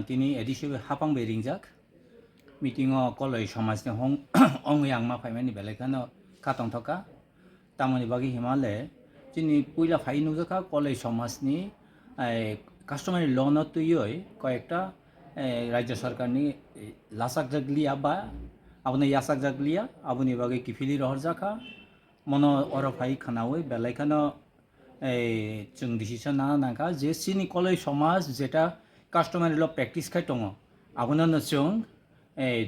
তিনি এডিসিও হাফাং বেরিংজাক মিটিংও কলই সমাজনি হং অংয়াং মা ফাইমানি বেলাইখানো খাতং থকা তামনি বাগি হিমালয় যিনি পুইলা ফাই নুজাকা কলই সমাজনি কাস্টমারি লোন তুইই কয়েকটা রাজ্য সরকারনি লাসাক জাগলিয়া বা আবনি ইয়াসাক জাগলিয়া আবনি বাগি কিফিলি রহরজাকা মনো অরফাই খানাওই বেলাইখানো जों डिसिसन ना नाका जे सिनि कलेज समाज जेटा कास्टमारि ल प्रेक्टिस खाय दङ आबोनो जों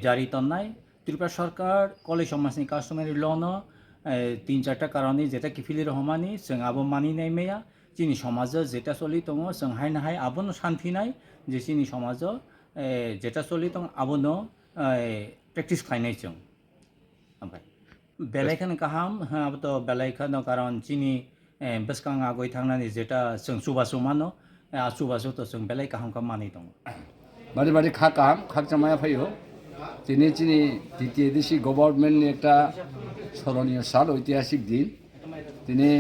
जारि तन्नाय त्रिपुरा सरकार कलेज समाजनि कास्टमारि लनो 3-4टा कारणे जेटा किफिलि रहमानि जों आबो मानिनाय मेया जोंनि समाज जेटा सलि दङ जों हायना हाय आबोनो सानफिनाय जे जोंनि समाज जेटा सलि दङ आबोनो प्रेक्टिस खायनाय जों ओमफ्राय बेलायखानो गाहाम आबोथ' बेलायखानो कारन जोंनि बेसकां आगय थांनानै जेटा जों सुबासु मानो सुबासु तो जों बेलाय गाहामखौ मानि दङ बारे बारे खाकाम खाकजामाया फैयो दिनै दिनै टिटिएडिसि गभर्नमेन्टनि একটা স্মরণীয় সাল ঐতিহাসিক দিন দিনে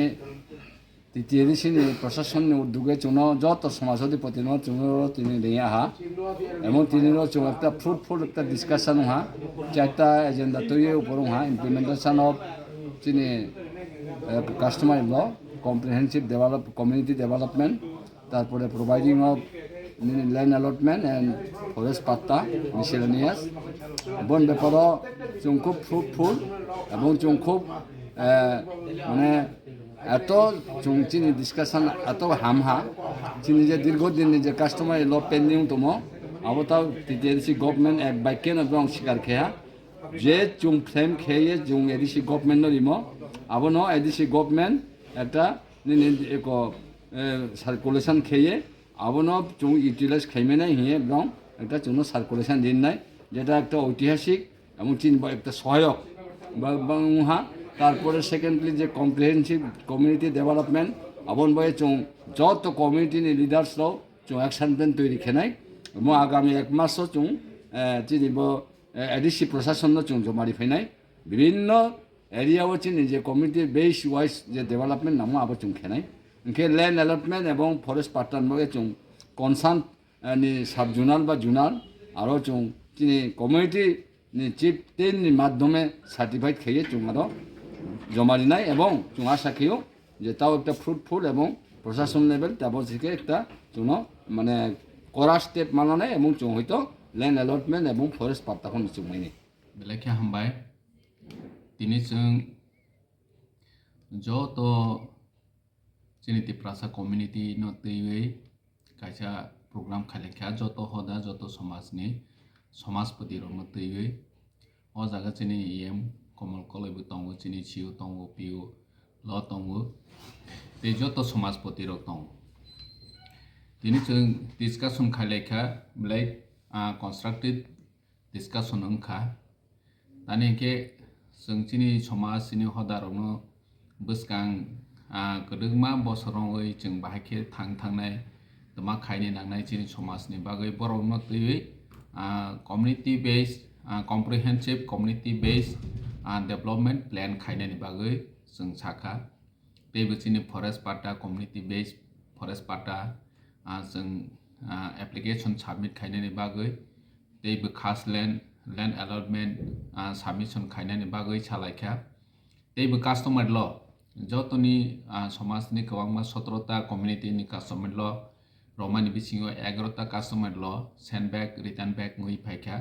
টিটিएडिसिनि প্রশাসনनि উদ্যোগে जों যত সমাজধিপতিनो जों তিনি রেয়াহা এবং তিনিরও जों একটা ফ্রুটফুল একটা ডিসকাশন হা চারটা এজেন্ডা তৈরি উপর হা ইমপ্লিমেন্টেশন অফ তিনি কাস্টমার ল comprehensive community development তারপরে providing of land allotment and forest patta miscellaneous এবং ব্যাপারও जों খুব ফ্রুটফুল এবং जों খুব মানে এত जों চিনি ডিসকাশন এত হামহা চিনি যে দীর্ঘদিনের যে কাস্টমার ল পেন্ডিং দङ আবতাও টিটিএডিসি গভর্নমেন্ট এক বাইকেন এবং স্বীকার খেয়া যে जों ফ্রেম খেয়ে जों এডিসি গভর্নমেন্ট নিমো আবনো এডিসি গভর্নমেন্ট একটা এক সার্কুলেশন খেয়ে আবনো जों ইউটিলাইজ খাইমেনাই হিয়ে এবং একটা जों সার্কুলেশন দিননাই যেটা একটা ঐতিহাসিক এবং চিন একটা সহায়ক বা তারপরে সেকেন্ডলি যে কম্প্রিহেনসিভ কমিউনিটি ডেভেলপমেন্ট আবন বয়ে जों যত কমিউনিটিনি লিডার্সরাও जों অ্যাকশন প্ল্যান তৈরি খেনাই এবং আগামী এক মাসও जों চিনিব এডিসি প্রশাসনও जों জমারি ফেনাই বিভিন্ন এরিয়াও চিনি যে কমিউনিটি বেস ওয়াইজ যে ডেভেলপমেন্ট নামো আবার जों খেনাই ইনকে ল্যান্ড অ্যালটমেন্ট এবং ফরেস্ট পার্টনার মগে जों কনসার্ন नि সাব জোনাল বা জোনাল আরও जों চিনি কমিউনিটি চিফ টেনनि মাধ্যমে সার্টিফাইড খেয়ে जों আরও জমারিনাই এবং जों আশা খেয়েও যে তাও একটা ফ্রুটফুল এবং প্রশাসন লেভেল তারপর থেকে একটা जों মানে করা স্টেপ মানানাই এবং जों হয়তো ল্যান্ড অ্যালটমেন্ট এবং ফরেস্ট পার্টনারখন जों মাইনে বেলাকে হামবাই তিনি जों Jotto जोंनि टिप्रासा कमिउनिटी न तैयै कायसा प्रग्राम खालेखा Jotto Hoda Jotto समाजनि समाजपति रंनो तैयै अ जागा जोंनि एम कमल कलैबो दङ जोंनि सिउ दङ पिउ ल दङ बे Jotto समाजपति रं दङ दिनै जों डिसकासन खालेखा बेलाय कन्स्ट्राक्टिभ डिसकासन ओंखा दानि के जों जोंनि समाज जोंनि हदारावनो बोसकां गोदोमा बोसोरावै जों बाहायखे थांनाय मा खायनि नांनाय जोंनि समाजनि बागै बर'नो तैयै कमिउनिटी बेस कम्प्रिहेनसिभ कमिउनिटी बेस डेभलपमेन्ट प्लेन खायनायनि बागै जों साखा बेबो जोंनि फरेस्ट पार्टा कमिउनिटी बेस फरेस्ट पार्टा जों एप्लिकेशन साबमिट खायनायनि बागै बेबो खास land allotment submission खायनायनि बागै सालायखा बेबो कास्टमार ल Jottoनि समाजनि गोबांमा 17टा कमिउनिटीनि कास्टमार ल रमानि बिसिङाव 11टा कास्टमार ल सेन्ड बेक रिटार्न बेक मुइ फायखा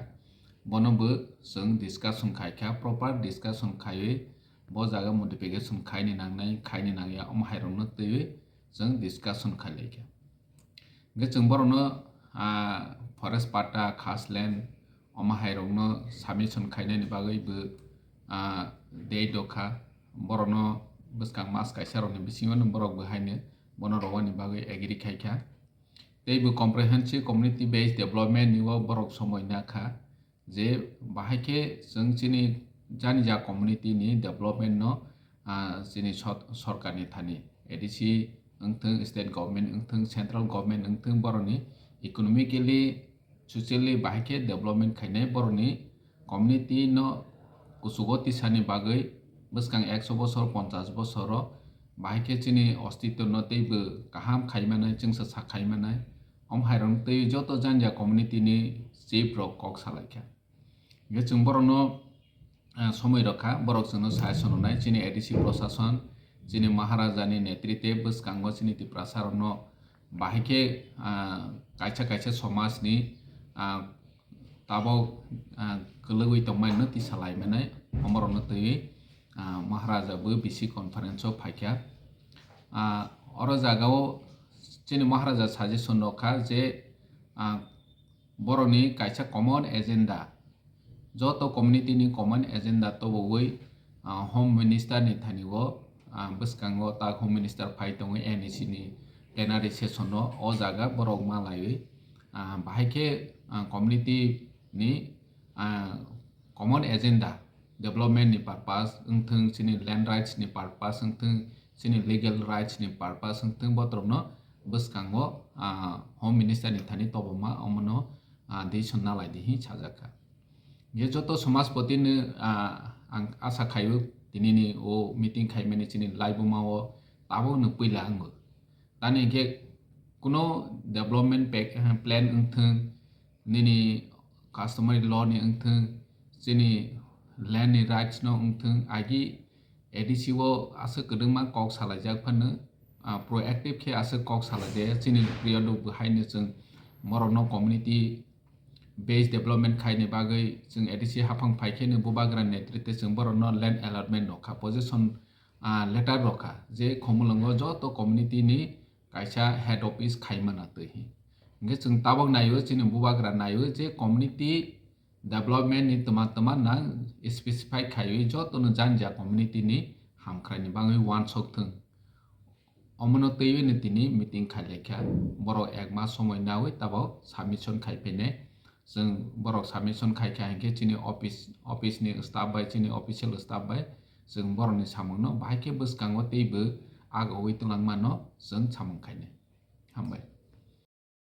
बनबो जों डिसकासन खायखा प्रपार डिसकासन खायै ब जागा मडिफिकेशन खायनि नांनाया अमहायरनो तैयै जों डिसकासन खालायखा गे जों बरनो फरेस्ट पार्टा खास लैंड अमहायरनो सबमिशन खायनायनि बागैबो दे दखा बरनो बसकां मास कायसारनि बिसिङावनो बरक बहायनो बनो रवानि बागै एग्री खायखा बेबो कम्प्रिहेनसिभ कमिउनिटी बेस डेभलपमेन्ट निवा बरक समयनाखा जे बाहायखे जों जोंनि जानिजा कमिउनिटीनि डेभलपमेन्ट न जोंनि सरकारनि थानि एडिसि ओंथों स्टेट गभर्नमेन्ट ओंथों सेन्ट्रेल गभर्नमेन्ट ओंथों बरनि इकोनॉमिकली सोशली बाहायखे डेभलपमेन्ट खायनाय बरनि कमिउनिटी न कुसुगति सानि बागै बसकां 100 बছर 50 बছर बाहायखे जोंनि अस्तित्व न तैबो गाहाम खायमानाय जोंसो साखायमानाय hairong tei Jotto janja community ni chief rok kok salaikha ge chung borokno সময় রক্ষা borok chungno saha sononai chini ADC প্রশাসন chini maharaja ni netritwe bwskango chini tiprasa rokno bahike kaisa somaj ni tabok kwlwui tongmai no tisalaimanai omorokno twi maharaja bo bisi conference o phaikha oro jagao chini maharaja suggestion rokha je boroni kaisa common agenda Jotto community ni common agenda toboi home minister ni thanigo bwskango ta home minister phai tongo NEC ni plenary session no o jaga borok malaiwi bahike community ni common agenda development ni purpose ungthung chini land rights ni purpose ungthung chini legal rights ni purpose ungthung botrokno bwskango home minister ni thani toboma omono decision nalai dihi chajakha ge Jotto samajpati ni ang asa khayo tinini o meeting khaimani chini laibuma o tabo no puila angbo tani ge kuno development plan ungthung nini customary law ni ungthung chini land ni rights no ungthung agi ADC o asa kedengma kok salaijak phano proactive khe asa kok salaje chini period bu haine chung morokno community based development khaini bagai chung ADC Haphang phaikhe ni bubagra netritwe chung borokno land allotment rokha possession letter rokha je khomulango Jotto community ni kaisa head office khaimana twi nge chung tabok nayo chini bubagra nayo je community development ni tama na specify khayo Jotto no janja community ni hamkhrani bangai one sok thung omono twi ni tini meeting khailekha borok ekma somoy nawi tabo submission khaipene जों borok submission khaikha hingke chini office ni staff bai chini official staff bai जों borokni samungno bahike bwskango teibo agoi tulangmano जों samung khaine।